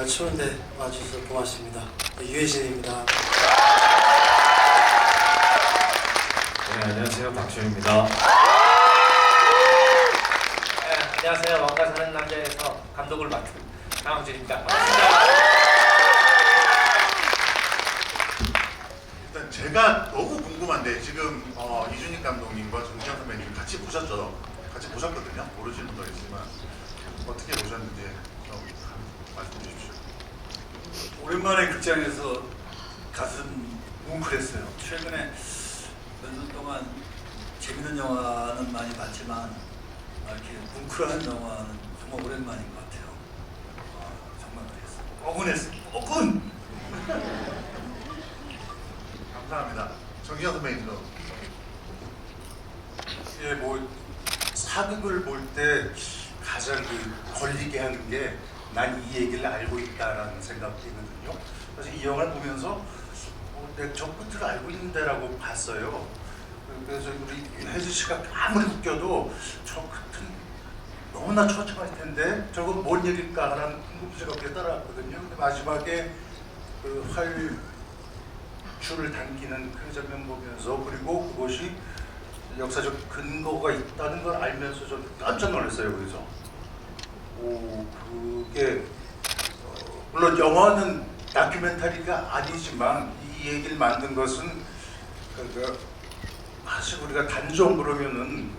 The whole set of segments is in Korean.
추운데 와주셔서 고맙습니다. 유해진입니다. 네, 안녕하세요. 박주현입니다. 네, 안녕하세요. 왕가 사는 남자에서 감독을 맡은 강황준입니다. 반갑습니다. 일단 제가 너무 궁금한데 지금 이준익 감독님과 정지현 선배님 같이 보셨죠? 같이 보셨거든요. 모르시는 분도 있지만 어떻게 보셨는지 좀 말씀해 주십시오. 오랜만에 극장에서 가슴 뭉클했어요. 최근에 몇 년 동안 재밌는 영화는 많이 봤지만 이렇게 뭉클한 영화는 정말 오랜만인 것 같아요. 정말 그랬어요. 뻐근했어요. 뻐근! 감사합니다. 정지현 선배님도. 예, 뭐 사극을 볼 때 가장 걸리게 하는 게 난 이 얘기를 알고 있다라는 생각이거든요. 그래서 이 영화를 보면서 내가 저 끝을 알고 있는데라고 봤어요. 그래서 우리 혜지 씨가 아무리 웃겨도 저 끝은 너무나 처참할 텐데 저건 뭔 일일까 하는 궁금증이 꽤 따라왔거든요. 근데 마지막에 그 활줄을 당기는 그 장면 보면서 그리고 그것이 역사적 근거가 있다는 걸 알면서 좀 깜짝 놀랐어요. 그래서 그게 물론 영화는 다큐멘터리가 아니지만 이 얘기를 만든 것은 사실 우리가 단정 그러면은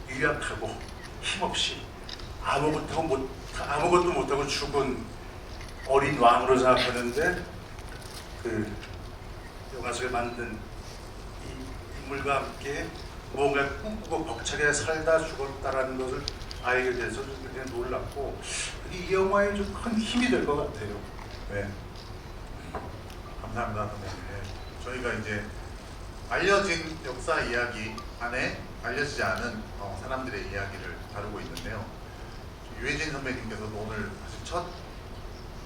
유약하고 힘없이 아무것도 못하고 죽은 어린 왕으로 생각하는데 그 영화 속에 만든 이 인물과 함께 뭔가 꿈꾸고 벅차게 살다 죽었다라는 것을 알게 돼서 좀 굉장히 놀랐고 이 영화에 좀 큰 힘이 될 것 같아요. 네. 감사합니다, 선배님. 네. 저희가 이제 알려진 역사 이야기 안에 알려지지 않은 사람들의 이야기를 다루고 있는데요. 유해진 선배님께서도 오늘 사실 첫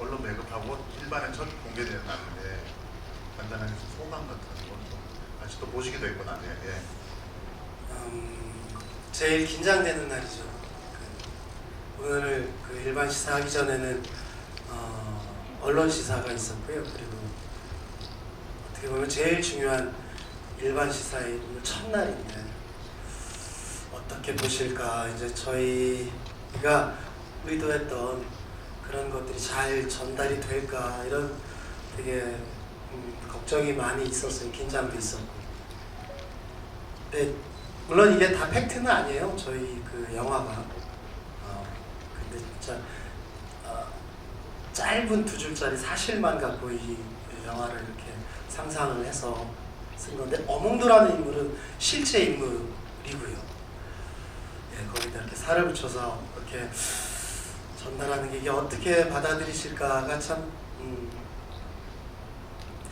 언론 배급하고 일반에 첫 공개되는 날인데 간단하게 소감 같은 건좀 아직도 보시기도 했구나. 네. 예. 제일 긴장되는 날이죠. 오늘 그 일반 시사하기 전에는 언론 시사가 있었고요. 그리고 어떻게 보면 제일 중요한 일반 시사의 오늘 첫날인데 어떻게 보실까, 이제 저희가 의도했던 그런 것들이 잘 전달이 될까 이런 되게 걱정이 많이 있었어요. 긴장도 있었고. 근데 물론 이게 다 팩트는 아니에요. 저희 그 영화가. 근데 진짜 짧은 두 줄짜리 사실만 갖고 이 영화를 이렇게 상상을 해서 쓴 건데 어몽도라는 인물은 실제 인물이고요. 예, 거기다 이렇게 살을 붙여서 이렇게 전달하는 게 이게 어떻게 받아들이실까가 참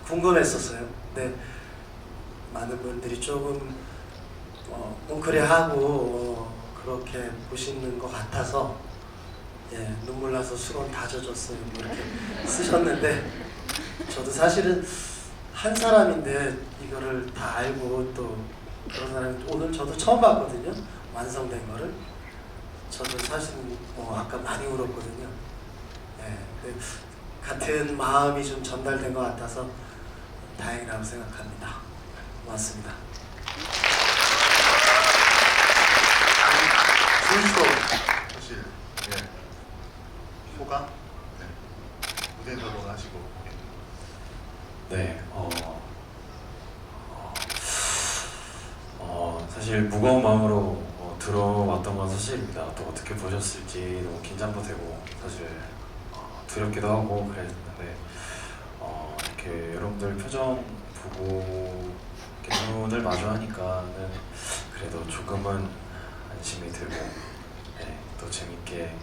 궁금했었어요. 근데 많은 분들이 조금 뭉클해하고 그렇게 보시는 것 같아서 예, 눈물 나서 수건 다 젖었어요. 뭐 이렇게 쓰셨는데 저도 사실은 한 사람인데 이거를 다 알고 또 그런 사람이 오늘 저도 처음 봤거든요. 완성된 거를. 저도 사실 아까 많이 울었거든요. 예, 같은 마음이 좀 전달된 것 같아서 다행이라고 생각합니다. 고맙습니다. 순수도 사실 소감? 네. 무대에서도 하시고. 네, 사실 무거운 마음으로 들어왔던 건 사실입니다. 또 어떻게 보셨을지 너무 긴장도 되고 사실 두렵기도 하고 그랬는데 이렇게 여러분들 표정 보고 이렇게 눈을 마주하니까는 그래도 조금은 안심이 들고 네, 또 재밌게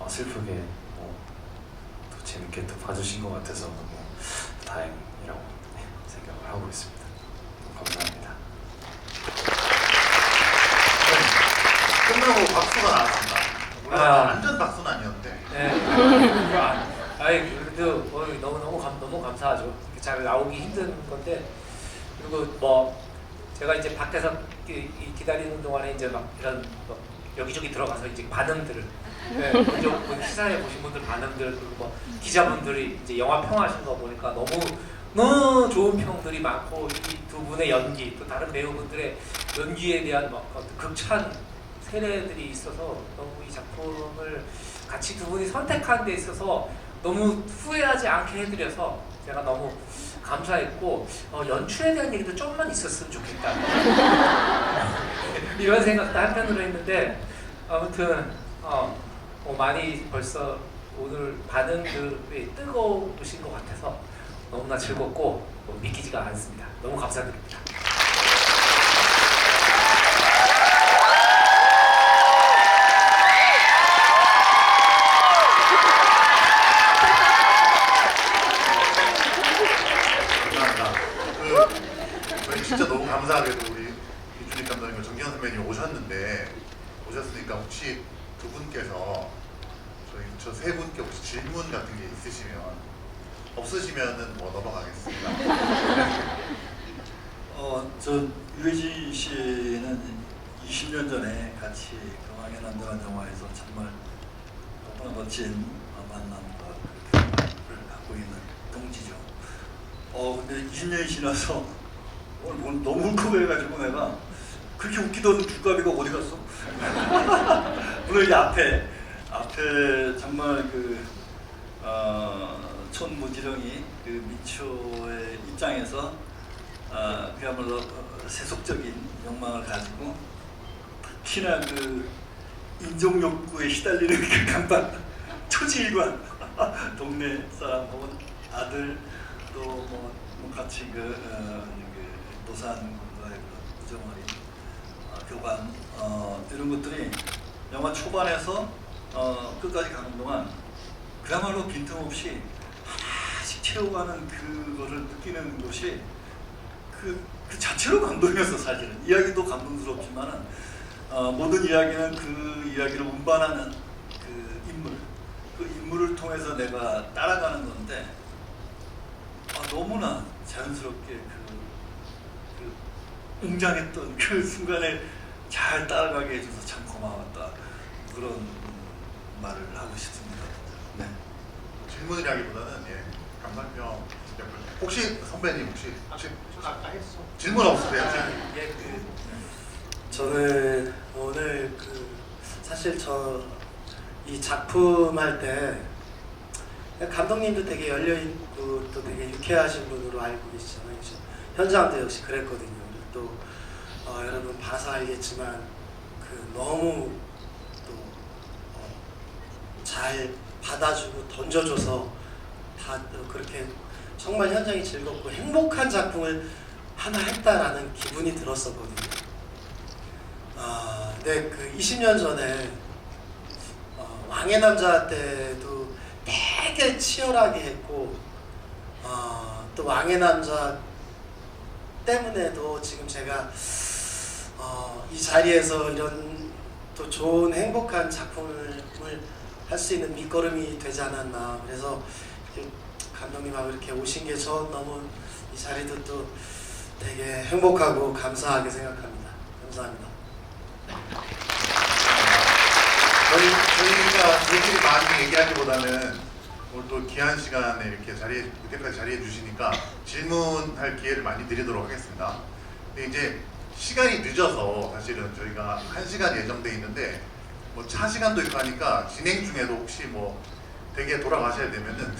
슬프게 또 재밌게 또 봐주신 것 같아서 너무 다행이라고 생각을 하고 있습니다. 감사합니다. 끝나고 박수가 나왔습니다. 물론 완전 박수는 아니었는데. 네. 그래도 너무 감사하죠. 잘 나오기 힘든 건데 그리고 뭐 제가 이제 밖에서 기다리는 동안에 이제 막 이런 여기저기 들어가서 이제 반응들을 네, 먼저 시사회 보신 분들 반응들 그리고 뭐 기자분들이 이제 영화 평하신 거 보니까 너무 좋은 평들이 많고 이 두 분의 연기 또 다른 배우분들의 연기에 대한 막 극찬 세례들이 있어서 너무 이 작품을 같이 두 분이 선택한 데 있어서 너무 후회하지 않게 해드려서 제가 너무 감사했고 연출에 대한 얘기도 좀만 있었으면 좋겠다 이런 생각도 한편으로 했는데 아무튼 많이 벌써 오늘 반응들이 뜨거우신 것 같아서 너무나 즐겁고 믿기지가 않습니다. 너무 감사드립니다. 저희 진짜 너무 감사하게도 우리 이준익 감독님과 정기현 선배님 오셨으니까 혹시 두 분께서 저 세 분께 혹시 질문 같은 게 있으시면 없으시면은 뭐 넘어가겠습니다. 저 유해진 씨는 20년 전에 같이 왕의 남자란 영화에서 정말 너무나 멋진 만남과 그 경험을 갖고 있는 동지죠. 근데 20년이 지나서 오늘 너무 울컥해가지고 내가 그렇게 웃기던 두꺼비가 어디 갔어? 물론 이 앞에 정말 촌무지렁이 미초의 입장에서 그야말로 세속적인 욕망을 가지고 특히나 인종 욕구에 시달리는 그 간판 초지일관 동네 사람 혹은 아들 또 뭐 같이 노산군과의 우정어린 교관 이런 것들이 영화 초반에서 끝까지 가는 동안 그야말로 빈틈없이 하나씩 채워가는 그거를 느끼는 것이 그 자체로 감동이었어. 사실은 이야기도 감동스럽지만은 모든 이야기는 그 이야기를 운반하는 그 인물을 통해서 내가 따라가는 건데 너무나 자연스럽게 웅장했던 그 순간에 잘 따라가게 해줘서 참 고마웠다. 그런 말을 하고 싶습니다. 네. 질문이라기보다는 감상평 혹시 선배님 혹시 질문 없으세요? 저는 오늘 사실 이 작품 할 때 감독님도 되게 열려있고 또 되게 유쾌하신 분으로 알고 계시잖아요. 현장도 역시 그랬거든요. 그리고 또 여러분 봐서 알겠지만 너무 또 잘 받아주고 던져줘서 다 그렇게 정말 현장이 즐겁고 행복한 작품을 하나 했다라는 기분이 들었었거든요. 근데 20년 전에 왕의 남자 때도 되게 치열하게 했고 또 왕의 남자 때문에도 지금 제가 이 자리에서 이런 또 좋은 행복한 작품을 할 수 있는 밑거름이 되지 않았나. 그래서 감독님하고 이렇게 오신 게 저 너무 이 자리도 또 되게 행복하고 감사하게 생각합니다. 감사합니다. 저희가 얘기를 많이 얘기하기보다는 오늘 또 귀한 시간에 이렇게까지 자리해 주시니까 질문할 기회를 많이 드리도록 하겠습니다. 근데 이제 시간이 늦어서 사실은 저희가 1시간 예정돼 있는데 뭐 차 시간도 있고 하니까 진행 중에도 혹시 뭐 댁에 돌아가셔야 되면은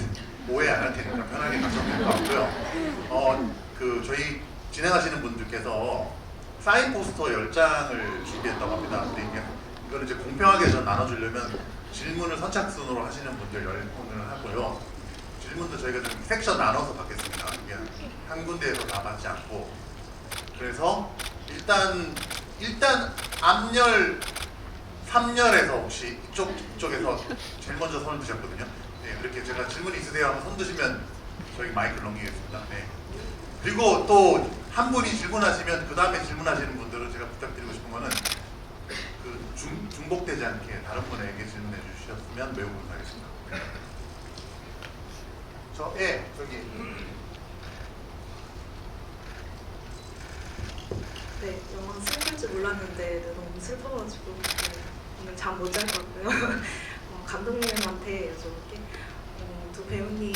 오해 안 할 테니까 편하게 가셔도 될 것 같고요. 저희 진행하시는 분들께서 사인 포스터 10장을 준비했다고 합니다. 근데 이거는 이제 공평하게 좀 나눠주려면 질문을 선착순으로 하시는 분들 10분을 하고요. 질문도 저희가 좀 섹션 나눠서 받겠습니다. 이게 한 군데에서 다 받지 않고. 그래서 일단 앞열 3열에서 혹시 이쪽에서 제일 먼저 손을 드셨거든요. 네, 그렇게 제가 질문 있으세요 하면 손 드시면 저희 마이크를 넘기겠습니다. 네. 그리고 또 한 분이 질문하시면 그 다음에 질문하시는 분들은 제가 부탁드리고 싶은 거는 중복되지 않게 다른 분에게 질문해 주셨으면 매우 감사하겠습니다. 저기. 네, 영화 슬플 줄 몰랐는데 너무 슬퍼가지고 오늘 잠 못 잘 것 같고요. 감독님한테 여쭤볼게. 두 배우님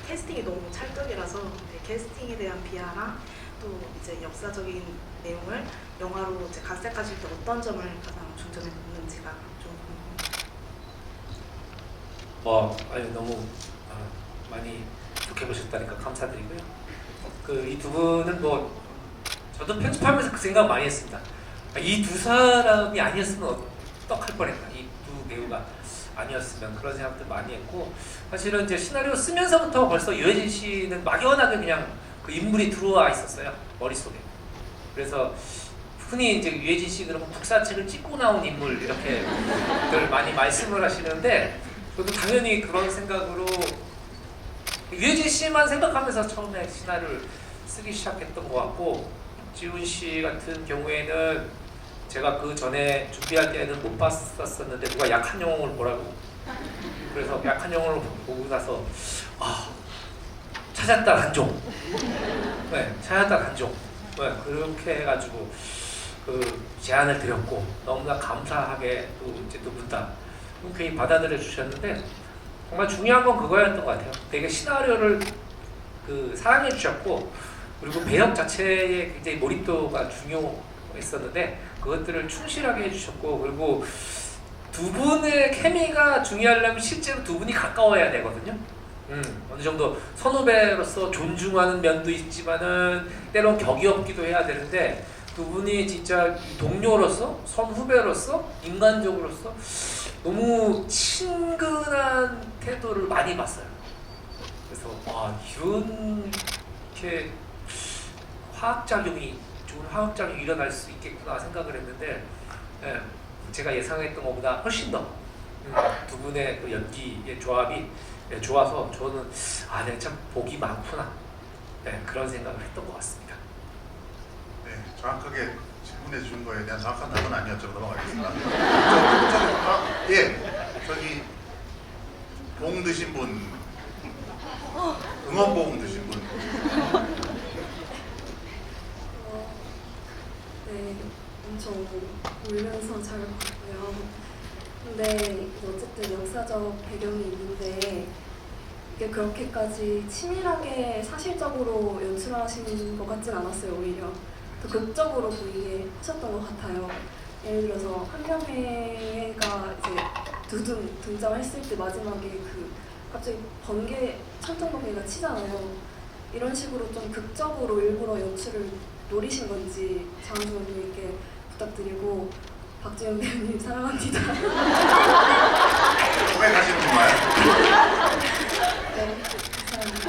캐스팅이 너무 찰떡이라서 캐스팅에 대한 비하랑 또 이제 역사적인 내용을 영화로 이제 각색하실 때 어떤 점을 가장 중점에 놓는지가 좀 궁금해요. 아니 너무 많이 좋게 보셨다니까 감사드리고요. 이 두 분은 뭐 저도 편집하면서 그 생각 많이 했습니다. 이 두 사람이 아니었으면 어떡할 뻔했다. 이 두 배우가 아니었으면 그런 생각들 많이 했고 사실은 이제 시나리오 쓰면서부터 벌써 유해진 씨는 막연하게 그냥 그 인물이 들어와 있었어요 머릿속에. 그래서 흔히 이제 유해진 씨 그러면 국사책을 찍고 나온 인물 이렇게들 많이 말씀을 하시는데 저도 당연히 그런 생각으로 유해진 씨만 생각하면서 처음에 시나리오를 쓰기 시작했던 것 같고 지훈 씨 같은 경우에는 제가 그 전에 준비할 때는 못 봤었는데 누가 약한 영웅을 보라고 그래서 약한 영웅을 보고 나서 찾았다 단종 찾았다 단종 그렇게 해가지고 그 제안을 드렸고 너무나 감사하게 또 이제 두 분 다 흔쾌히 받아들여 주셨는데 정말 중요한 건 그거였던 것 같아요. 되게 시나리오를 사랑해 주셨고 그리고 배역 자체에 굉장히 몰입도가 중요했었는데 그것들을 충실하게 해주셨고 그리고 두 분의 케미가 중요하려면 실제로 두 분이 가까워야 되거든요. 어느 정도 선후배로서 존중하는 면도 있지만은 때론 격이 없기도 해야 되는데 두 분이 진짜 동료로서 선후배로서 인간적으로서 너무 친근한 태도를 많이 봤어요. 그래서 이렇게 좋은 화학작용이 일어날 수 있겠구나 생각을 했는데 제가 예상했던 것보다 훨씬 더 두 분의 그 연기의 조합이 좋아서 저는 내가 참 복이 많구나 그런 생각을 했던 것 같습니다. 네, 정확하게 질문해 주신 거에 대한 정확한 답은 아니었죠. 넘어가겠습니다. 저기 봉 드신 분, 응원봉 드신 분. 네, 엄청 울면서 잘 봤고요. 근데 어쨌든 역사적 배경이 있는데 이게 그렇게까지 치밀하게 사실적으로 연출하시는 것 같진 않았어요. 오히려 더 극적으로 보이게 하셨던 것 같아요. 예를 들어서 한명회가 이제 두둥 등장했을 때 마지막에 갑자기 천정 번개가 치잖아요. 이런 식으로 좀 극적으로 일부러 연출을 노리신 건지 장준 언니께 부탁드리고 박지현 배우님 사랑합니다. 왜 가시는 건가요? 네, 감사합니다.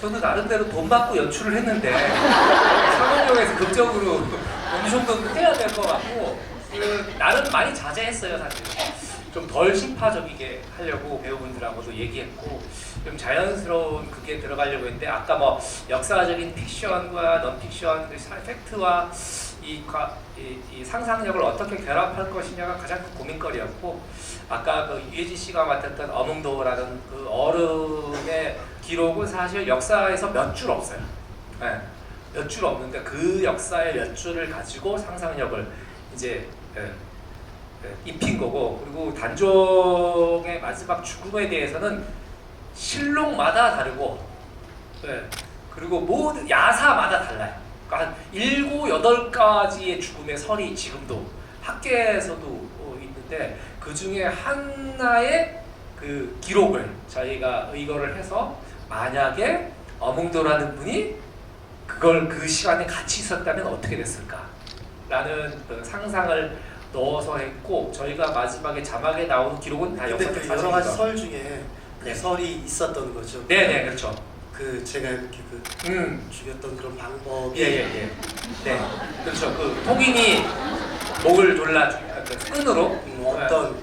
저는 나름대로 돈 받고 연출을 했는데 상업용에서 극적으로 어느 정도는 해야 될 것 같고 나름 많이 자제했어요 사실. 좀 덜 심파적이게 하려고 배우분들하고도 얘기했고 좀 자연스러운 그게 들어가려고 했는데 아까 뭐 역사적인 픽션과 넌픽션, 팩트와 이 상상력을 어떻게 결합할 것이냐가 가장 큰 고민거리였고 아까 그 유해진 씨가 맡았던 어몽도라는 그 어른의 기록은 사실 역사에서 몇 줄 없어요. 몇 줄 없는데 그 역사의 몇 줄을 가지고 상상력을 이제 입힌 거고 그리고 단종의 마지막 죽음에 대해서는 실록마다 다르고 그리고 모든 야사마다 달라요. 그러니까 한 7, 8가지의 죽음의 설이 지금도 학계에서도 있는데 그 중에 하나의 그 기록을 저희가 의거를 해서 만약에 어몽도라는 분이 그걸 그 시간에 같이 있었다면 어떻게 됐을까 라는 그 상상을 넣어서 했고 저희가 마지막에 자막에 나오는 기록은 다 역사적 근데 여러 가지 사실이죠. 설 중에 설이 있었던 거죠. 네네 그렇죠. 제가 이렇게 죽였던 그런 방법이 네 그렇죠. 그 통인이 목을 졸라 끈으로 어떤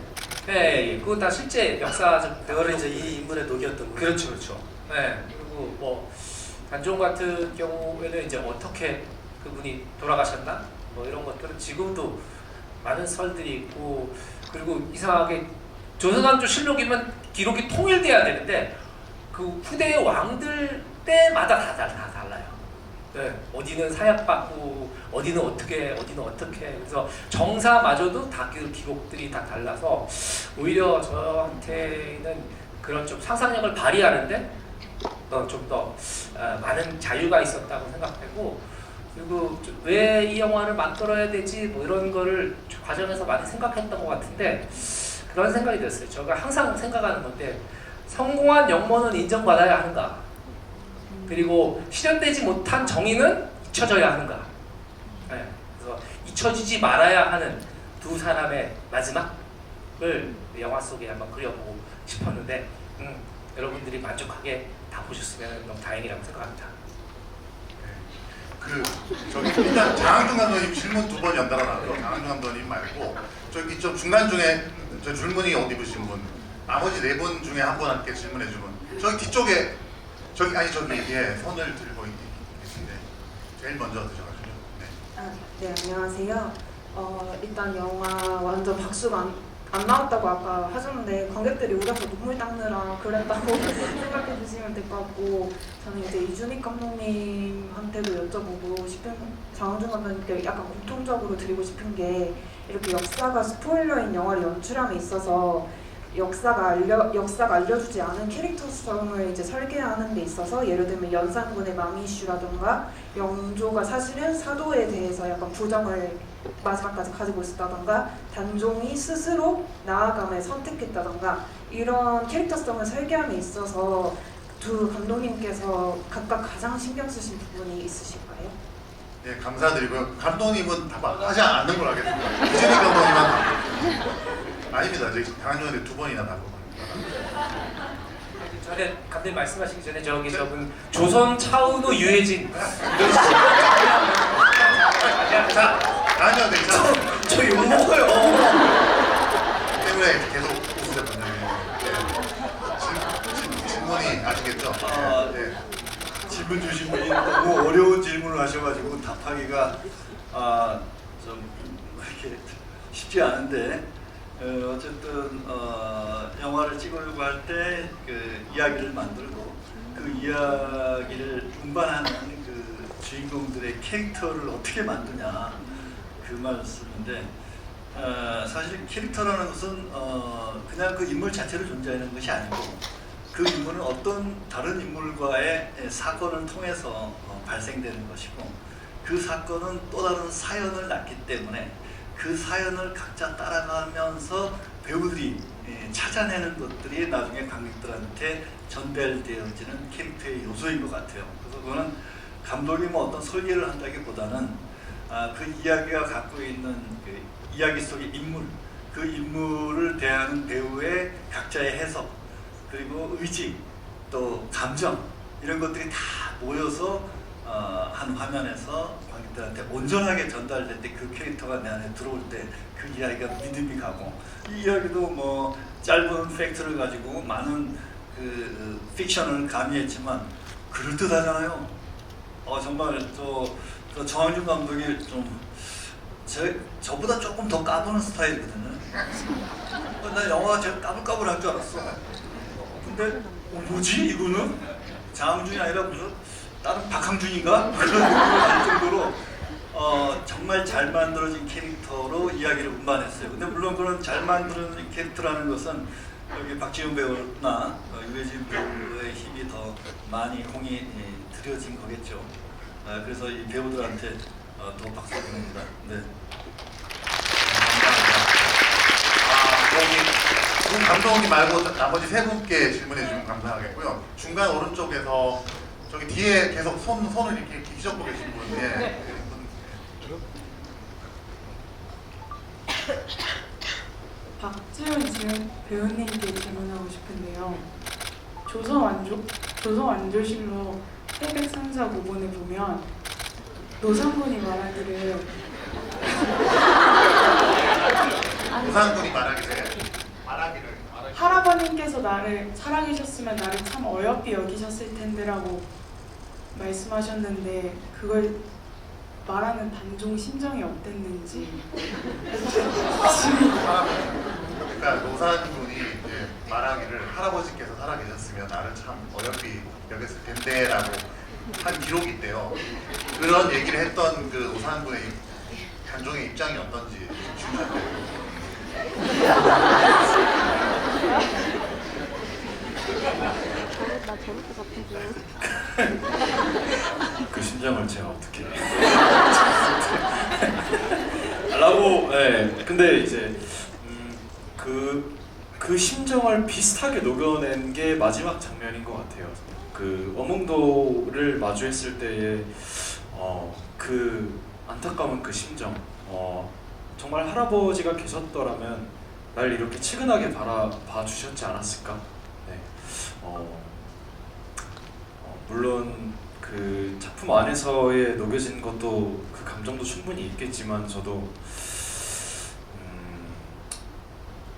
그거 다 실제 역사적 그거를 이제 이 인물에 녹였던 거죠. 그렇죠. 그리고 뭐 단종 같은 경우에는 이제 어떻게 그분이 돌아가셨나 뭐 이런 것들은 지금도 많은 설들이 있고 그리고 이상하게 조선왕조 실록이면 기록이 통일돼야 되는데 그 후대의 왕들 때마다 다 달라요. 네, 어디는 사약받고 어디는 어떻게 그래서 정사마저도 다 그 기록들이 다 달라서 오히려 저한테는 그런 좀 상상력을 발휘하는데 좀 더 많은 자유가 있었다고 생각되고, 그리고 왜 이 영화를 만들어야 되지 뭐 이런 거를 과정에서 많이 생각했던 것 같은데 그런 생각이 들었어요. 제가 항상 생각하는 건데 성공한 영모는 인정받아야 하는가, 그리고 실현되지 못한 정의는 잊혀져야 하는가. 네, 그래서 잊혀지지 말아야 하는 두 사람의 마지막을 영화 속에 한번 그려보고 싶었는데 여러분들이 만족하게 다 보셨으면 너무 다행이라고 생각합니다. 저기 일단 장항준 감독님 질문 2번 연달아 나와요. 장항준 감독님 말고 저기 좀 중간 중에 저 줄무늬 옷 입으신 분, 나머지 4분 중에 한 분한테 질문해 주면 저기 뒤쪽에 저기 예, 손을 들고 계신데 제일 먼저 드셔가지고. 네. 네, 안녕하세요. 일단 영화 완전 박수가 안 나왔다고 아까 하셨는데 관객들이 울어서 눈물 닦느라 그랬다고 생각해 주시면 될 것 같고, 저는 이제 이준익 감독님한테도 여쭤보고 싶은, 장항준 감독님께 약간 공통적으로 드리고 싶은 게, 이렇게 역사가 스포일러인 영화를 연출함에 있어서 역사가 알려주지 않은 캐릭터성을 이제 설계하는 데 있어서, 예를 들면 연산군의 마미 이슈라던가 영조가 사실은 사도에 대해서 약간 부정을 마지막까지 가지고 있었다던가, 단종이 스스로 나아감을 선택했다던가, 이런 캐릭터성을 설계함에 있어서 두 감독님께서 각각 가장 신경 쓰신 부분이 있으실까요? 네, 감사드리고요. 감독님은 답하지 않는 걸 하겠습니다. 이준익 감독님은 아닙니다. 저기 장항준한테 2번이나 답을 전에 감독님 말씀하시기 전에 저분 조선 차은우 유해진 자, 장항준한테 저 욕먹어요. 때문에 계속 웃으셨거든요. 네. 질문이 아시겠죠? 네. 질문 주신 분이 너무 어려운 질문을 하셔가지고 답하기가 좀 이렇게 쉽지 않은데, 어쨌든 영화를 찍으려고 할 때 그 이야기를 만들고 그 이야기를 운반하는 그 주인공들의 캐릭터를 어떻게 만드냐, 그 말씀인데, 사실 캐릭터라는 것은 그냥 그 인물 자체로 존재하는 것이 아니고, 그 인물은 어떤 다른 인물과의 사건을 통해서 발생되는 것이고, 그 사건은 또 다른 사연을 낳기 때문에 그 사연을 각자 따라가면서 배우들이 찾아내는 것들이 나중에 관객들한테 전달되어지는 캐릭터의 요소인 것 같아요. 그래서 그거는 감독이 뭐 어떤 설계를 한다기보다는 그 이야기가 갖고 있는 그 이야기 속의 인물, 그 인물을 대하는 배우의 각자의 해석, 그리고 의지, 또 감정, 이런 것들이 다 모여서 한 화면에서 관객들한테 온전하게 전달될 때, 그 캐릭터가 내 안에 들어올 때 그 이야기가 믿음이 가고, 이 이야기도 뭐 짧은 팩트를 가지고 많은 그 픽션을 가미했지만 그럴듯하잖아요. 정말 저 정항준 감독이 좀 저보다 조금 더 까부는 스타일이거든요. 나 영화가 제일 까불까불할 줄 알았어. 근데 뭐지 이거는? 장항준이 아니라 무슨 다른 박항준인가? 그런 느낌을 할 정도로 정말 잘 만들어진 캐릭터로 이야기를 운반했어요. 근데 물론 그런 잘 만들어진 캐릭터라는 것은 여기 박지훈 배우나 유해진 배우의 힘이 더 많이 공이 들여진 거겠죠. 그래서 이 배우들한테 더 박수 드립니다. 네. 감사합니다. 감독님 말고 나머지 3분께 질문해 주시면 감사하겠고요. 중간 오른쪽에서 저기 뒤에 계속 손을 이렇게 휘젓고 계신 분. 예. 박지훈 배우님께 질문하고 싶은데요. 조선 완조실록 태백산사 부분에 보면 노상군이 말하기를 할아버님께서 나를 살아계셨으면 나를 참 어여삐 여기셨을 텐데라고 말씀하셨는데, 그걸 말하는 단종 심정이 어땠는지. 그러니까 노사분이 이제 말하기를 할아버지께서 살아계셨으면 나를 참 어여삐 여겼을 텐데라고 한 기록이 있대요. 그런 얘기를 했던 그 오상환 군의 감정의 입장이 어떤지 질문할게요. 그 심정을 제가 어떻게 라고. 네. 근데 이제 그 심정을 비슷하게 녹여낸 게 마지막 장면인 것 같아요. 그 어몽도를 마주했을 때의 그 안타까운 그 심정. 정말 할아버지가 계셨더라면 날 이렇게 치근하게 봐주셨지 않았을까? 네. 물론 그 작품 안에서의 녹여진 것도 그 감정도 충분히 있겠지만 저도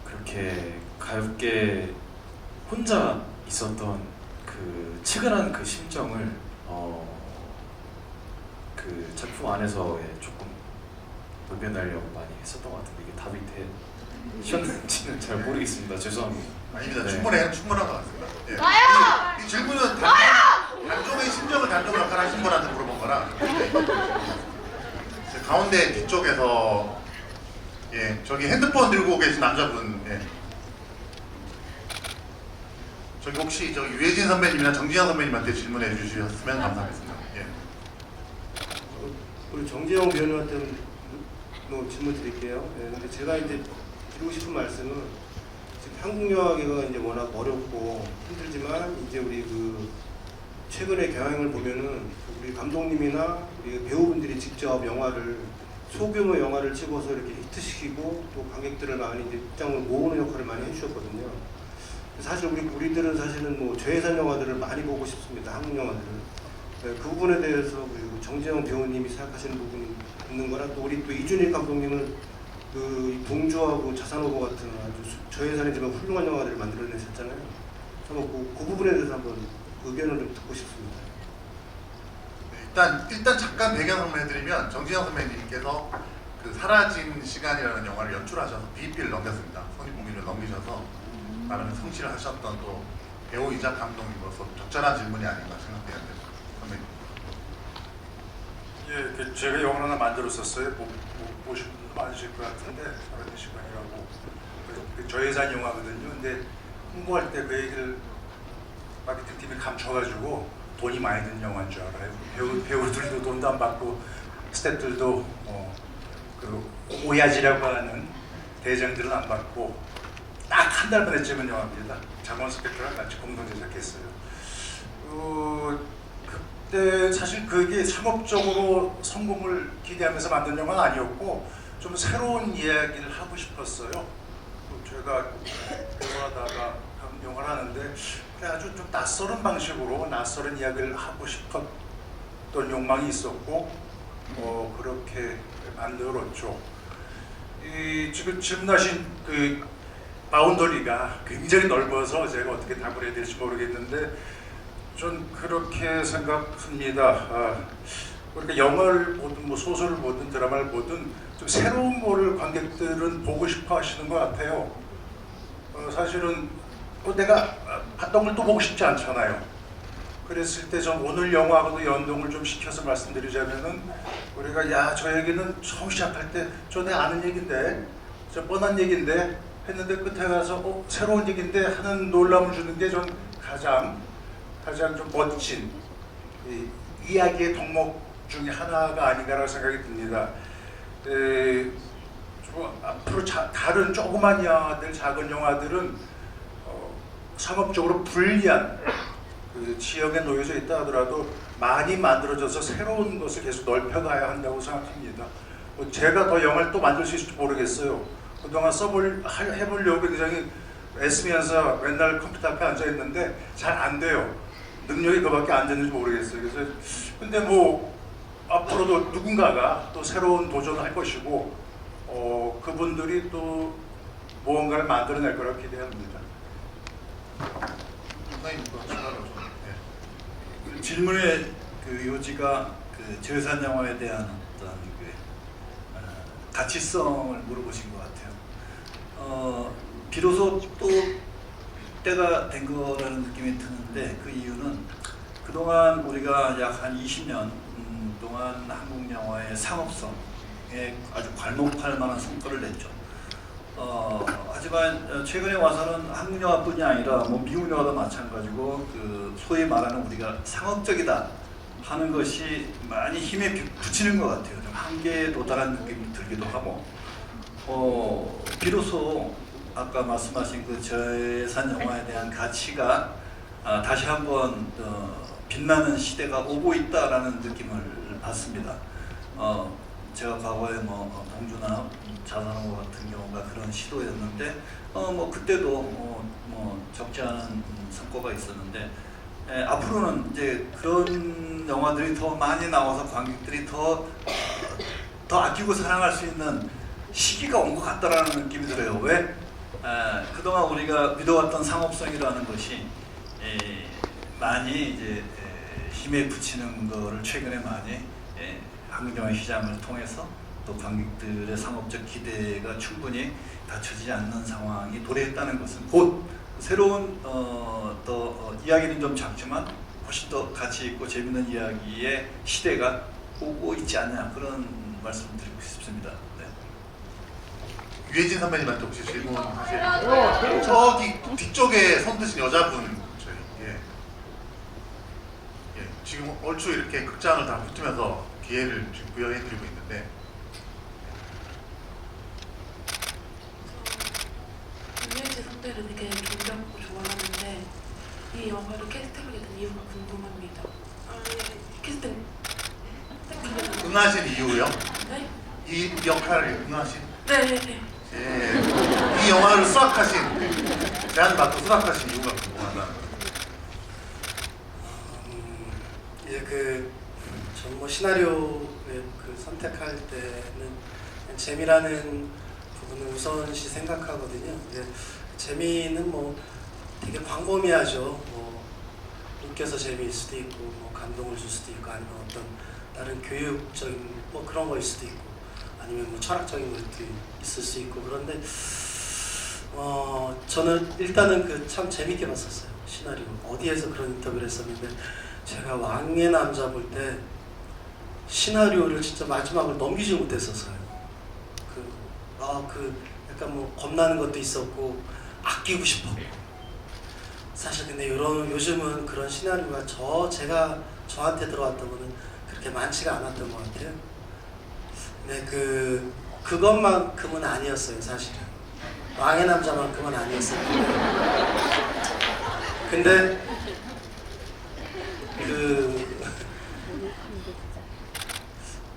그렇게 가볍게 혼자 있었던 그 치근한 그 심정을 그 작품 안에서의 조금 녹여내려고 많이 했었던 것 같은데 이게 답이 되셨는지는 잘 모르겠습니다. 죄송합니다. 아닙니다. 네. 충분한 것 같습니다. 예. 이 질문은 단종의 심정을 단종을 역할 하신 분한테 물어본 거라. 네. 가운데 뒤쪽에서 예, 저기 핸드폰 들고 계신 남자분. 예. 저기 혹시 저기 유해진 선배님이나 정지영 선배님한테 질문해 주셨으면 감사하겠습니다. 예. 우리 정재영 배우님한테 뭐 질문 드릴게요. 예, 근데 제가 이제 드리고 싶은 말씀은 지금 한국 영화계가 이제 워낙 어렵고 힘들지만 이제 우리 그 최근의 경향을 보면은 우리 감독님이나 우리 배우분들이 직접 영화를 소규모 영화를 찍어서 이렇게 히트시키고 또 관객들을 많이 이제 입장을 모으는 역할을 많이 해주셨거든요. 사실 우리들은 사실은 뭐 저예산 영화들을 많이 보고 싶습니다. 한국 영화들을. 네, 그 부분에 대해서 그리고 정재영 배우님이 생각하시는 부분이 있는 거랑 또 우리 또 이준일 감독님은 그 동주하고 자산오버 같은 아주 저예산이지만 훌륭한 영화들을 만들어내셨잖아요. 저는 그 부분에 대해서 한번 의견을 좀 듣고 싶습니다. 일단 잠깐 배경 설명해드리면 정진영 선배님께서 그 사라진 시간이라는 영화를 연출하셔서 BEP를 넘겼습니다. 손익분기를 넘기셔서 나름 성취를 하셨던 또 배우이자 감독님으로서 적절한 질문이 아닌가 생각되는데 선배님. 예, 그 제가 영화 하나 만들었었어요. 보신 분도 많으실 것 같은데 사라진 시간이라고. 그 저예산 영화거든요. 근데 홍보할 때 그 얘기를 마케팅팀이 감춰가지고 돈이 많이 든 영화인 줄 알아요. 배우들도 돈도 안 받고 스태프들도 그 오야지라고 하는 대장들은 안 받고 딱 한 달 만에 찍은 영화입니다. 장원 스펙터랑 같이 공동 제작했어요. 그때 사실 그게 상업적으로 성공을 기대하면서 만든 영화는 아니었고 좀 새로운 이야기를 하고 싶었어요. 제가 영화하다가 영화를 하는데 아주 좀 낯설은 방식으로 낯설은 이야기를 하고 싶었던 욕망이 있었고 그렇게 만들었죠. 지금 질문하신 그 바운더리가 굉장히 넓어서 제가 어떻게 답을 해야 될지 모르겠는데 전 그렇게 생각합니다. 그러니까 영화를 보든 뭐 소설을 보든 드라마를 보든 좀 새로운 거를 관객들은 보고 싶어 하시는 것 같아요. 사실은 내가 봤던 걸 또 보고 싶지 않잖아요. 그랬을 때 전 오늘 영화하고도 연동을 좀 시켜서 말씀드리자면은 우리가 야, 저 얘기는 처음 시작할 때 저 내 아는 얘긴데 저 뻔한 얘긴데 했는데 끝에 가서 새로운 얘긴데 하는 놀람을 주는 게 전 가장 좀 멋진 이야기의 덕목 중에 하나가 아닌가라고 생각이 듭니다. 앞으로 다른 조그만 영화들, 작은 영화들은 상업적으로 불리한 그 지역에 놓여져 있다 하더라도 많이 만들어져서 새로운 것을 계속 넓혀가야 한다고 생각합니다. 제가 더 영화를 또 만들 수 있을지 모르겠어요. 그동안 해보려고 굉장히 애쓰면서 맨날 컴퓨터 앞에 앉아있는데 잘 안 돼요. 능력이 그밖에 안 되는지 모르겠어요. 그래서 근데 뭐 앞으로도 누군가가 또 새로운 도전을 할 것이고 그분들이 또 무언가를 만들어낼 거라고 기대합니다. 그 질문의 그 요지가 그 저예산 영화에 대한 어떤 그 가치성을 물어보신 것 같아요. 비로소 또 때가 된 거라는 느낌이 드는데 그 이유는 그동안 우리가 약 한 20년 동안 한국 영화의 상업성에 아주 괄목할 만한 성과를 냈죠. 하지만 최근에 와서는 한국 영화뿐이 아니라 뭐 미국 영화도 마찬가지고 그 소위 말하는 우리가 상업적이다 하는 것이 많이 힘에 붙이는 것 같아요. 좀 한계에 도달한 느낌이 들기도 하고, 비로소 아까 말씀하신 그 저예산 영화에 대한 가치가 다시 한번 빛나는 시대가 오고 있다라는 느낌을 받습니다. 제가 과거에 뭐 동주나 자산호 같은 경우가 그런 시도였는데 뭐 그때도 뭐 적지 않은 성과가 있었는데 앞으로는 이제 그런 영화들이 더 많이 나와서 관객들이 더 아끼고 사랑할 수 있는 시기가 온 것 같다라는 느낌이 들어요. 왜? 그동안 우리가 믿어왔던 상업성이라는 것이 많이 이제 힘에 붙이는 거를 최근에 많이 한국 영화 시장을 통해서 또 관객들의 상업적 기대가 충분히 갖춰지지 않는 상황이 도래했다는 것은 곧 새로운 이야기는 좀 작지만 훨씬 더 가치 있고 재밌는 이야기의 시대가 오고 있지 않냐, 그런 말씀을 드리고 싶습니다. 네. 유해진 선배님한테 혹시 질문하실? 저기 뒤쪽에 손 드신 여자분 저희 지금 얼추 이렇게 극장을 다 붙으면서 기회를 지금 부여해드리고 있는데. 유해진 선배를 되게 존경하고 좋아하는데 이 영화를 캐스팅하게 된 이유가 궁금합니다. 캐스팅 응하신 이유요? 네? 이 역할을 응하신? 네. 이 영화를 수락하신, 제안을 받고 수락하신 이유가 궁금하다. 전 뭐 시나리오를 선택할 때는 재미라는 부분을 우선시 생각하거든요. 근데 재미는 뭐 되게 광범위하죠. 뭐 웃겨서 재미일 수도 있고, 뭐 감동을 줄 수도 있고, 아니면 어떤 다른 교육적인 뭐 그런 거일 수도 있고, 아니면 뭐 철학적인 것도 있을 수 있고. 그런데 저는 일단은 참 재밌게 봤었어요. 시나리오 어디에서 그런 인터뷰를 했었는데, 제가 왕의 남자 볼 때 시나리오를 진짜 마지막을 넘기지 못했었어요. 약간 뭐 겁나는 것도 있었고 아끼고 싶었고. 사실 근데 요즘은 그런 시나리오가 제가 저한테 들어왔던 거는 그렇게 많지가 않았던 것 같아요. 근데 그것만큼은 아니었어요, 사실은. 왕의 남자만큼은 아니었어요. 근데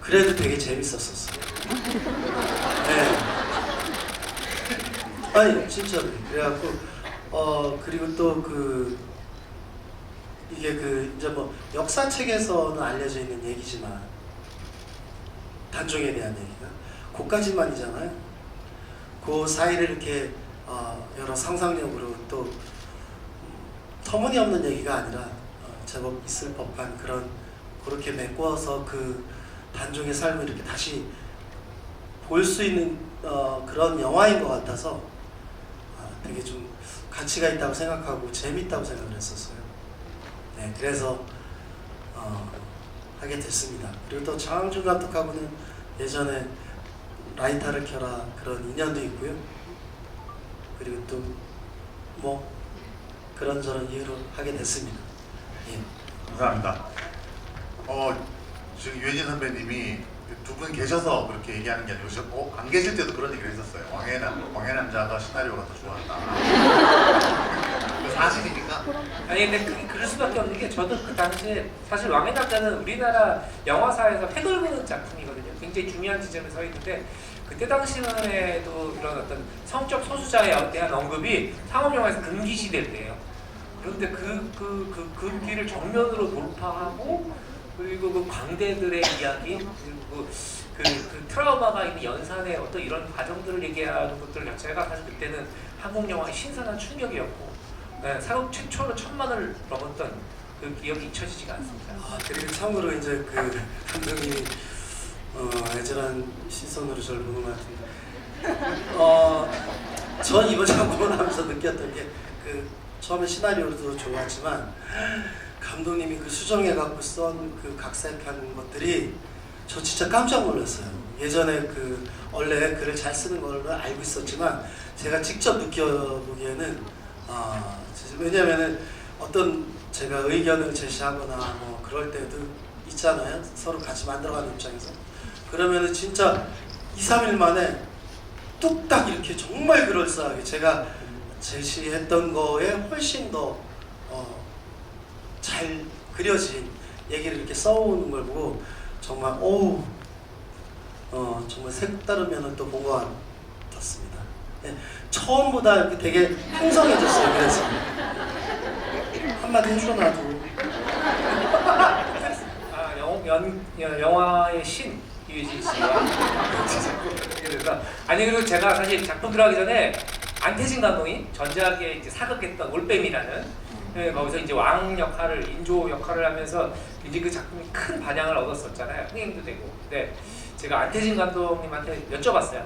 그래도 되게 재밌었었어요. 네. 아니 진짜로. 그래갖고 그리고 또 이게 이제 뭐 역사책에서는 알려져 있는 얘기지만 단종에 대한 얘기가 그까지만이잖아요. 그 사이를 이렇게 여러 상상력으로 또 터무니없는 얘기가 아니라 제법 있을 법한 그렇게 메꿔서 단종의 삶을 이렇게 다시 볼 수 있는 그런 영화인 것 같아서 되게 좀 가치가 있다고 생각하고 재밌다고 생각을 했었어요. 네, 그래서 하게 됐습니다. 그리고 또 장항준 감독하고는 예전에 라이터를 켜라 그런 인연도 있고요. 그리고 또 뭐 그런저런 이유로 하게 됐습니다. 예. 감사합니다. 지금 유해진 선배님이 두 분 계셔서 그렇게 얘기하는 게 아니고 안 계실 때도 그런 얘기를 했었어요. 왕의 남자가 시나리오가 더 좋았다. 사실이니까. 아니 근데 그럴 수밖에 없는 게, 저도 그 당시에 사실 왕의 남자는 우리나라 영화사에서 획을 그는 작품이거든요. 굉장히 중요한 지점에 서 있는데, 그때 당시에도 이런 어떤 성적 소수자에 대한 언급이 상업영화에서 금기시될 때예요. 그런데 그 길을 정면으로 돌파하고, 그리고 그 광대들의 이야기, 그리고 그 트라우마가 있는 연산의 어떤 이런 과정들을 얘기하는 것들 자체가 사실 그때는 한국 영화의 신선한 충격이었고, 네, 사극 최초로 1000만을 넘었던 그 기억이 잊혀지지가 않습니다. 그리고 참고로 이제 감독님이 애절한 시선으로 저를 보는 것 같은데, 전 이번 작품을 하면서 느꼈던 게 처음에 시나리오도 좋았지만 감독님이 그 수정해 갖고 쓴 그 각색한 것들이 저 진짜 깜짝 놀랐어요. 예전에 그 원래 글을 잘 쓰는 걸로 알고 있었지만 제가 직접 느껴보기에는 왜냐면은 어떤 제가 의견을 제시하거나 뭐 그럴 때도 있잖아요. 서로 같이 만들어가는 입장에서. 그러면은 진짜 2, 3일 만에 뚝딱 이렇게 정말 그럴싸하게 제가 제시했던 거에 훨씬 더 잘 그려진 얘기를 이렇게 써오는 걸 보고 정말 정말 색다른 면을 또 본 것 같았습니다. 예, 처음보다 이렇게 되게 풍성해졌어요. 그래서 한마디 해줘 나도. 영화의 신 유해진 씨가 그래서 그리고 제가 사실 작품 들어가기 전에 안태진 감독이 전작에 이제 사극했던 올빼미라는 거기서 이제 왕 역할을 인조 역할을 하면서 이제 그 작품이 큰 반향을 얻었었잖아요. 흥행도 되고. 근데 제가 안태진 감독님한테 여쭤봤어요.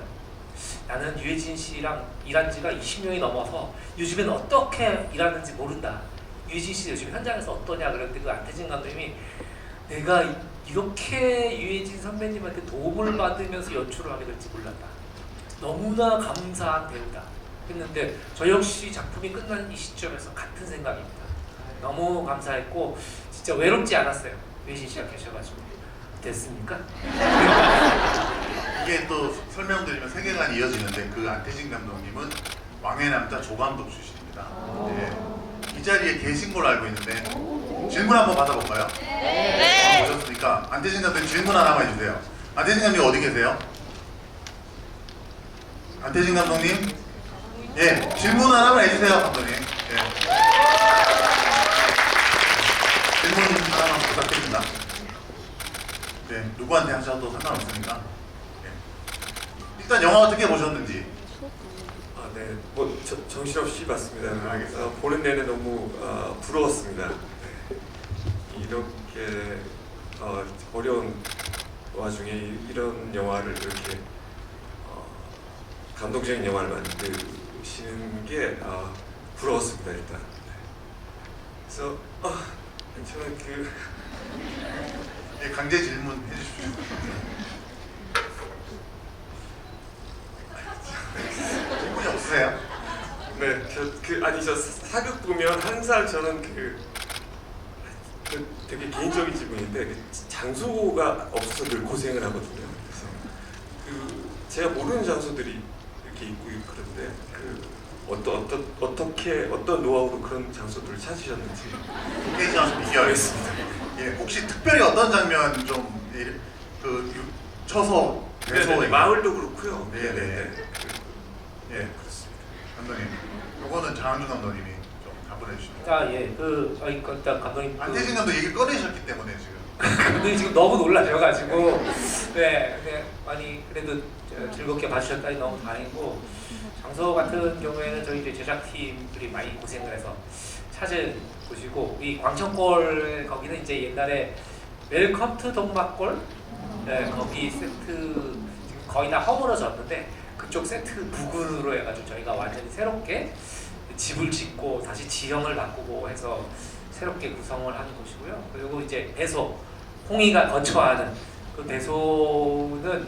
나는 유해진 씨랑 일한 지가 20년이 넘어서 요즘엔 어떻게 일하는지 모른다. 유해진 씨 요즘 현장에서 어떠냐 그랬는데 그 안태진 감독님이 내가 이렇게 유해진 선배님한테 도움을 받으면서 연출을 하게 될지 몰랐다. 너무나 감사한 배우다. 했는데 저 역시 작품이 끝난 이 시점에서 같은 생각입니다. 너무 감사했고 진짜 외롭지 않았어요. 유해진 씨가 계셔가지고. 됐습니까? 이게 또 설명드리면 세계관이 이어지는데 그 안태진 감독님은 왕의 남자 조감독 출신입니다. 예. 이 자리에 계신 걸로 알고 있는데 질문 한번 받아볼까요? 네. 오셨으니까 안태진 감독님 질문 하나만 해주세요. 안태진 감독님 어디 계세요? 안태진 감독님? 예, 질문 하나만 해주세요, 감독님. 예. 질문 하나만 부탁드립니다. 네, 누구한테 하셔도 상관없으니까. 예. 일단 영화 어떻게 보셨는지. 네, 뭐 정신없이 봤습니다. 알겠습니다. 보는 내내 너무 부러웠습니다. 네. 이렇게 어려운 와중에 이런 영화를 이렇게 감동적인 영화를 만드시는 게 부러웠습니다. 일단. 네. 그래서 저는 예, 강제 질문 해주십시오. 질문이 없으세요? 네, 저 사극 보면 항상 저는 되게 개인적인 질문인데 장소가 없어서 늘 고생을 하거든요. 그래서 제가 모르는 장소들이 이렇게 있고 그런데 어떤 노하우로 그런 장소들을 찾으셨는지 로케이션 비교하겠습니다. 예, 혹시 특별히 어떤 장면 좀 쳐서 네, 마을도 그렇고요. 네네. 예, 그렇습니다. 감독님, 요거는 장항준 감독님이 좀 답변해 주시면. 예, 일단 감독님. 안태진 감독 얘기 꺼내셨기 때문에 지금. 감독님 지금 너무 놀라셔가지고, 네, 많이 그래도 즐겁게 봐주셨다니 너무 다행이고, 장소 같은 경우에는 저희 이제 제작팀들이 많이 고생을 해서 찾은 곳이고, 이 광천골 거기는 이제 옛날에 웰컴 투 동막골, 네, 거기 세트 지금 거의 다 허물어졌는데 그쪽 세트 부근으로 해가지고 저희가 완전히 새롭게 집을 짓고 다시 지형을 바꾸고 해서 새롭게 구성을 하는 곳이고요. 그리고 이제 배소, 홍이가 거처하는 그 배소는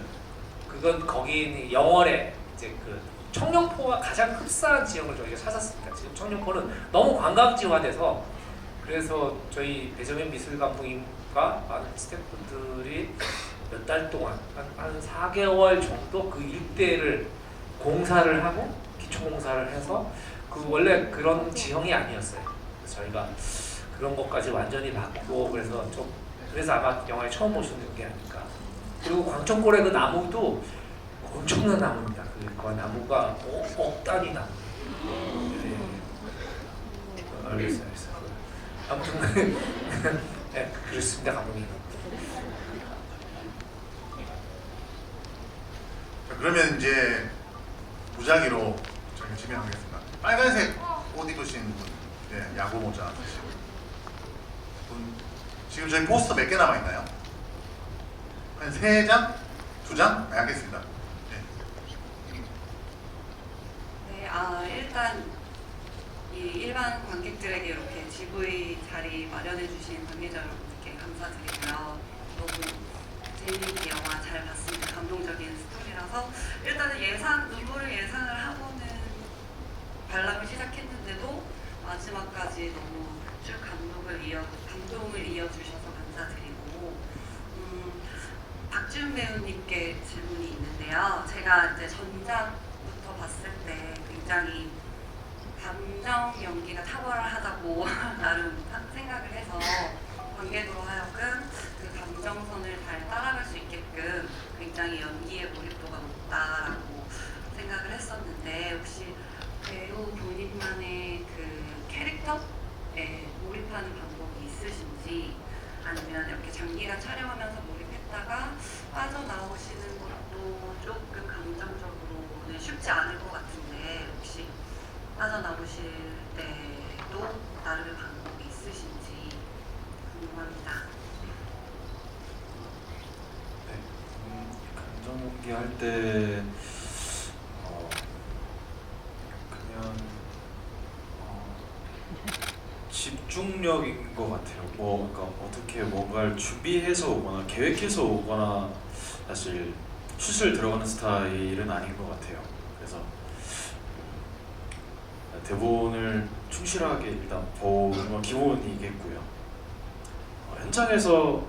그건 거기 영월에 이제 그 청룡포와 가장 흡사한 지형을 저희가 찾았습니다. 지금 청룡포는 너무 관광지화돼서 그래서 저희 배정현 미술 감독님과 많은 스태프분들이 몇 달 동안 한 4개월 정도 그 일대를 공사를 하고 기초공사를 해서 그 원래 그런 지형이 아니었어요. 그래서 저희가 그런 것까지 완전히 바꾸고 그래서 아마 영화에 처음 보시는 게 아닐까. 그리고 광천골의 그 나무도 엄청난 나무입니다. 그 나무가 억 단위 나무. 네. 알겠어요. 아무튼 네, 그렇습니다, 감독님. 자, 그러면 이제 무작위로 저희가 진행하겠습니다. 빨간색 옷 입으신 분, 네, 야구 모자 쓰신 분. 지금 저희 포스터 몇 개 남아 있나요? 한 3장? 2장? 네, 알겠습니다. 네, 일단 이 일반 관객들에게 이렇게 GV 자리 마련해 주신 관계자 여러분께 감사드리고요. 너무 재미있게 영화 잘 봤습니다. 감동적인 스토리라서 일단은 눈물을 예상을 하고는 관람을 시작했는데도 마지막까지 너무 쭉 감동을 이어주셔서 감사드리고 박지훈 배우님께 질문이 있는데요. 제가 이제 전작부터 봤을 때 굉장히 감정 연기가 탁월하다고 나름 생각을 해서 관객으로 하여금 그 감정선을 잘 따라갈 수 있게끔 굉장히 연기의 몰입도가 높다라고 생각을 했었는데 혹시 배우 본인만의 그 캐릭터에 몰입하는 방법이 있으신지 아니면 이렇게 장기간 촬영하면서 몰입했다가 빠져나오시는 것도 조금 감정적으로는 쉽지 않을 것 같은데 혹시 빠져나오실 때도 나름의 방법이 있으신지 궁금합니다. 감정 연기할 때 그냥 집중력인 것 같아요. 그러니까 어떻게 뭔가를 준비해서 오거나 계획해서 오거나 사실 슛을 들어가는 스타일은 아닌 것 같아요. 그래서 대본을 충실하게 일단 보는 건 기본이겠고요. 현장에서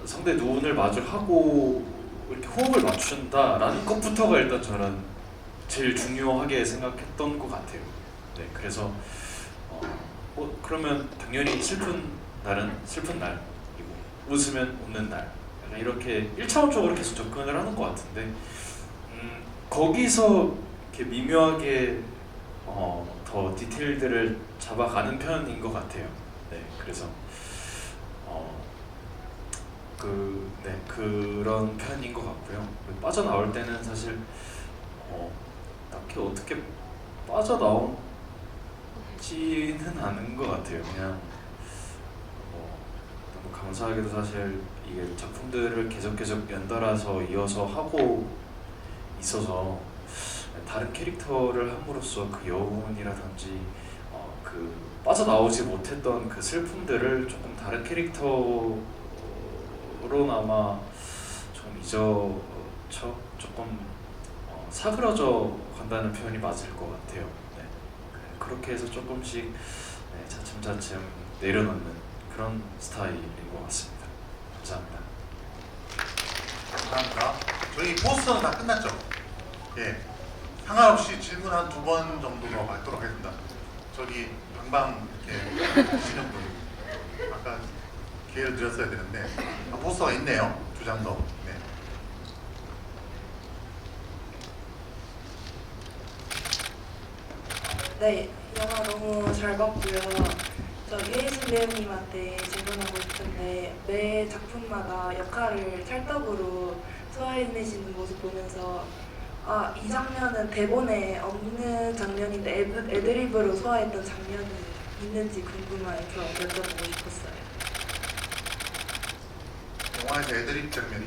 상대 눈을 마주하고 이렇게 호흡을 맞춘다라는 것부터가 일단 저는 제일 중요하게 생각했던 것 같아요. 네, 그래서 그러면 당연히 슬픈 날은 슬픈 날이고 웃으면 웃는 날, 약간 이렇게 1차원적으로 계속 접근을 하는 것 같은데 거기서 이렇게 미묘하게 더 디테일들을 잡아가는 편인 것 같아요. 네, 그래서 그런 편인 것 같고요. 빠져나올 때는 사실 딱히 어떻게 빠져나오지는 않은 것 같아요. 그냥 너무 감사하게도 사실 이게 작품들을 계속 연달아서 이어서 하고 있어서 다른 캐릭터를 함으로써 그 여운이라든지 그 빠져나오지 못했던 그 슬픔들을 조금 다른 캐릭터로나마 좀 조금 사그러져 간다는 표현이 맞을 것 같아요. 네. 그렇게 해서 조금씩 차츰 내려놓는 그런 스타일인 것 같습니다. 감사합니다. 감사합니다. 저희 포스터는 다 끝났죠? 예. 상관없이 질문 한 2번 정도 더 받도록 하겠습니다. 저기 방방 이렇게 하시는 분 아까 기회를 드렸어야 되는데 포스터가 있네요. 2장 더. 네. 네, 영화 너무 잘 봤고요. 저 유해진 배우님한테 질문하고 싶은데 매 작품마다 역할을 찰떡으로 소화해내시는 모습 보면서 이 장면은 대본에 없는 장면인데 애드립으로 소화했던 장면이 있는지 궁금해서 여쭤보고 싶었어요. 영화에서 애드립 장면이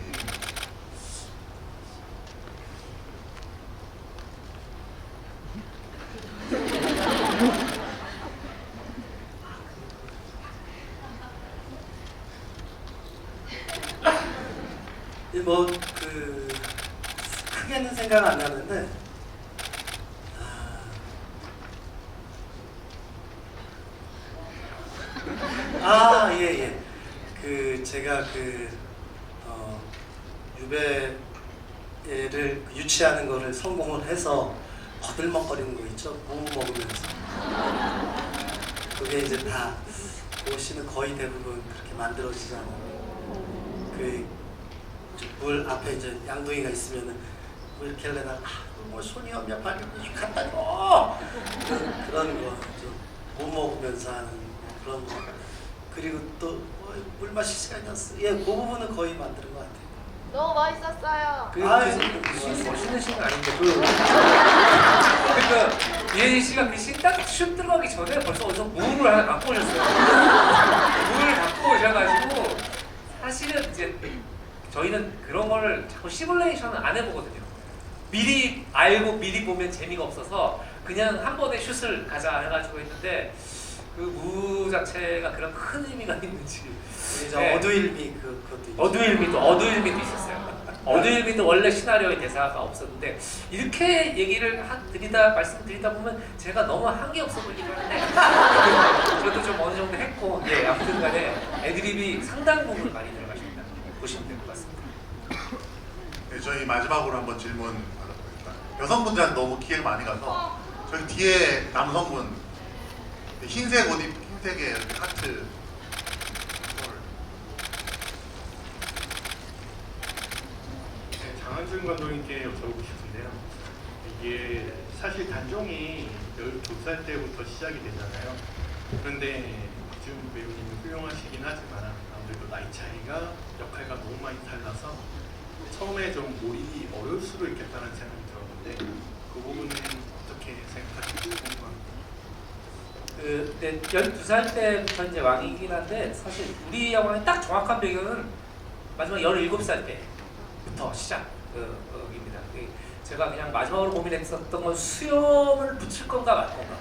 크게는 생각 안 나는데 예. 제가 유배를 유치하는 거를 성공을 해서 거들먹거리는 거 있죠? 무 먹으면서. 그게 이제 다 보시는 거의 대부분 그렇게 만들어지잖아요. 물 앞에 이제 양동이가 있으면은 뭐 이렇게 하려다가 뭐 손이 없냐 발이 없냐 갖다 줘 그런 거 좀 못 먹으면서 하는 그런 거. 그리고 또 물 마실 시간이 났어. 그 부분은 거의 만드는 것 같아요. 너무 멋있었어요. 멋있는 씬은 아닌데 유해진 씨가 슛 들어가기 전에 벌써 어디서 무를 하나 갖고 오셨어요. 무를 갖고 오셔가지고 사실은 이제 저희는 그런 거를 자꾸 시뮬레이션을 안 해보거든요. 미리 알고 미리 보면 재미가 없어서 그냥 한 번에 슛을 가자 해가지고 했는데 그 무 자체가 그런 큰 의미가 있는지. 네. 어두일미 그것도 있죠. 어두일미도 있었어요. 어두일미도 원래 시나리오에 대사가 없었는데 이렇게 얘기를 말씀드리다 보면 제가 너무 한게 없어 보이기도 하는데 저도 좀 어느 정도 했고, 예, 아무튼간에 애드립이 상당 부분 많이 들어가십니다. 보시면 될 것 같습니다. 네, 저희 마지막으로 한번 질문 받아보겠습니다. 여성분들한테 너무 기회를 많이 가서 저희 뒤에 남성분 흰색 옷 흰색의 하트. 장한준 감독님께 여쭤보고 싶은데요. 이게 사실 단종이 12살 때부터 시작이 되잖아요. 그런데 박지훈 배우님은 훌륭하시긴 하지만 아무래도 나이 차이가 역할과 너무 많이 달라서 처음에 좀 몰입이 어려울 수도 있겠다는 생각이 들었는데 그 부분은 어떻게 생각하실지 궁금합니다. 네, 12살 때부터 이제 왕이긴 한데 사실 우리 영화의 딱 정확한 배경은 마지막 17살 때부터 시작입니다. 제가 그냥 마지막으로 고민했었던 건 수염을 붙일 건가 말 건가,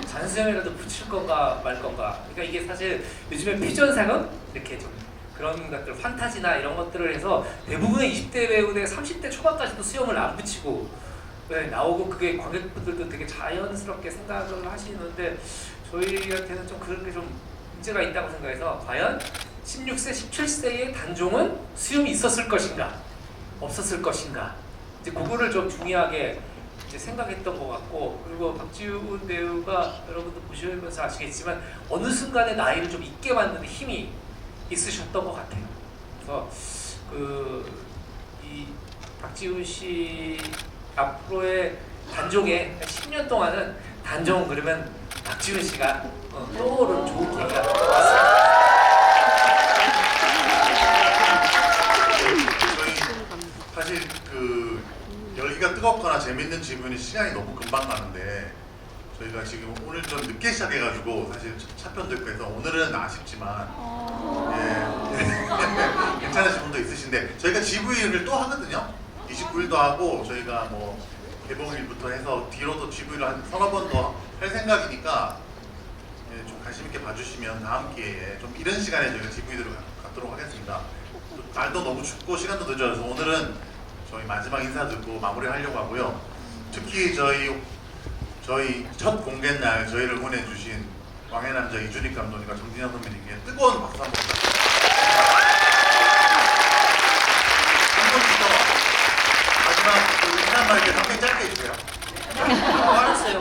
잔수염이라도 붙일 건가 말 건가. 그러니까 이게 사실 요즘에 퓨전상은 이렇게 좀 그런 것들 판타지나 이런 것들을 해서 대부분의 20대 배우들 30대 초반까지도 수염을 안 붙이고 네, 나오고 그게 관객분들도 되게 자연스럽게 생각을 하시는데 저희한테는 좀 그런 게 좀 문제가 있다고 생각해서 과연 16세, 17세의 단종은 수염이 있었을 것인가 없었을 것인가 이제 그거를 좀 중요하게 이제 생각했던 것 같고, 그리고 박지훈 배우가 여러분도 보시면서 아시겠지만 어느 순간에 나이를 좀 있게 만드는 힘이 있으셨던 것 같아요. 그래서 이 박지훈 씨 앞으로의 단종에 10년 동안은 단종 그러면 박지훈 씨가 떠오르는 좋은 계기가 될 것 같습니다. 사실 그 열기가 뜨겁거나 재밌는 질문이 시간이 너무 금방 가는데 저희가 지금 오늘 좀 늦게 시작해가지고 사실 첫 편도 있고 해서 오늘은 아쉽지만 괜찮으신 분도 있으신데 저희가 GV를 또 하거든요. 29일도 하고 저희가 뭐 개봉일부터 해서 뒤로도 GV를 한 서너 번 더 할 생각이니까 좀 관심 있게 봐주시면 다음 기회에 좀 이런 시간에 저희가 GV들을 갖도록 하겠습니다. 날도 너무 춥고 시간도 늦어서 오늘은 저희 마지막 인사 듣고 마무리하려고 하고요. 특히 저희 첫 공개 날 저희를 보내주신 왕의 남자 이준익 감독님과 정진영 선배님께 뜨거운 박수 한번 부탁드립니다. 마지막 그 인사 말때 상당히 짧게 해주세요. 알았어요.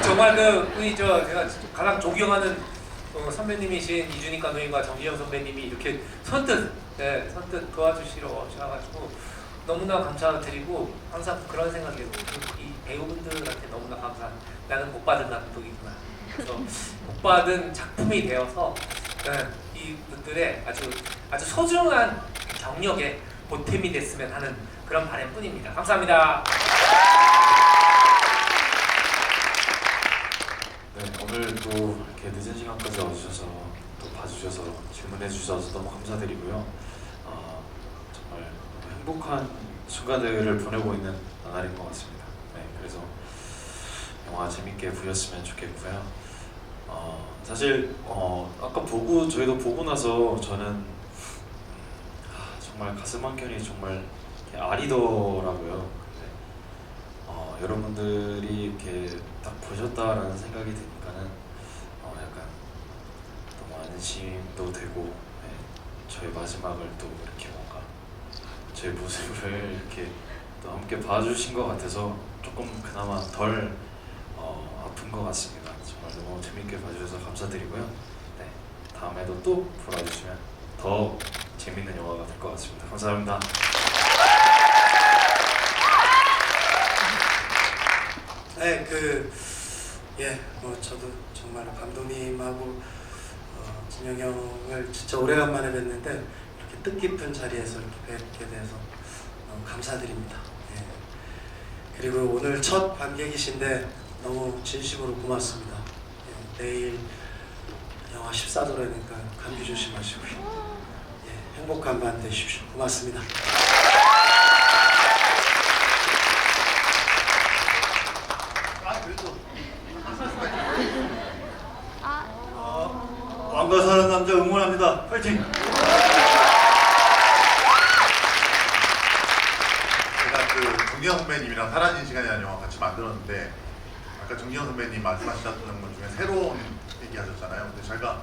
정말 우리 제가 가장 존경하는 선배님이신 이준익 감독님과 정진영 선배님이 이렇게 선뜻 도와주시러 오셔가지고 너무나 감사드리고 항상 그런 생각이에요. 이 배우분들한테 너무나 감사한, 나는 못 받은 감독이구나. 그래서 못 받은 작품이 되어서 이분들의 아주 소중한 경력에 보탬이 됐으면 하는 그런 바람뿐입니다. 감사합니다. 네, 오늘 또 이렇게 늦은 시간까지 와주셔서 또 봐주셔서 질문해 주셔서 너무 감사드리고요. 정말 행복한 순간들을 보내고 있는 나날인 것 같습니다. 네, 그래서 영화 재밌게 보셨으면 좋겠고요. 사실 아까 저희도 보고 나서 저는 정말 가슴 한켠이 정말 아리더라고요. 여러분들이 이렇게 딱 보셨다라는 생각이 드니까는 약간 너무 안심도 되고, 저희 마지막을 또 이렇게 뭔가 저희 모습을 이렇게 또 함께 봐주신 것 같아서 조금 그나마 덜 아픈 것 같습니다. 정말 너무 재밌게 봐주셔서 감사드리고요. 네, 다음에도 또 보러주시면 더 재밌는 영화가 될 것 같습니다. 감사합니다. 네, 뭐 저도 정말 감독님하고 진영이 형을 진짜 오래간만에 뵀는데 이렇게 뜻깊은 자리에서 이렇게 뵙게 돼서 너무 감사드립니다. 그리고 오늘 첫 관객이신데 너무 진심으로 고맙습니다. 내일 영화 14도라니까 감기 조심하시고요. 행복한 밤 되십시오. 고맙습니다. 영화 사는 남자 응원합니다. 파이팅! 제가 그 정기영 선배님이랑 사라진 시간이라는 영화 같이 만들었는데 아까 정기영 선배님 말씀하셨던 것 중에 새로운 얘기 하셨잖아요. 근데 제가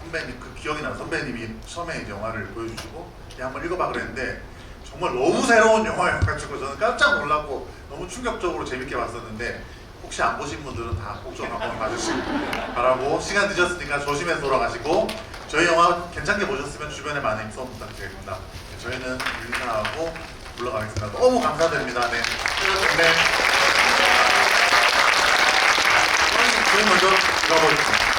선배님 그 기억이 나요. 선배님이 처음에 이제 영화를 보여주시고 한번 읽어봐 그랬는데 정말 너무 새로운 영화여가지고 저는 깜짝 놀랐고 너무 충격적으로 재밌게 봤었는데 혹시 안 보신 분들은 다 꼭 좀 한번 봐주시기 바라고 시간 늦었으니까 조심해서 돌아가시고 저희 영화 괜찮게 보셨으면 주변에 많은 입소 부탁드립니다. 저희는 인사하고 물러가겠습니다. 너무 감사드립니다. 네. 저희 먼저 들어보겠습니다.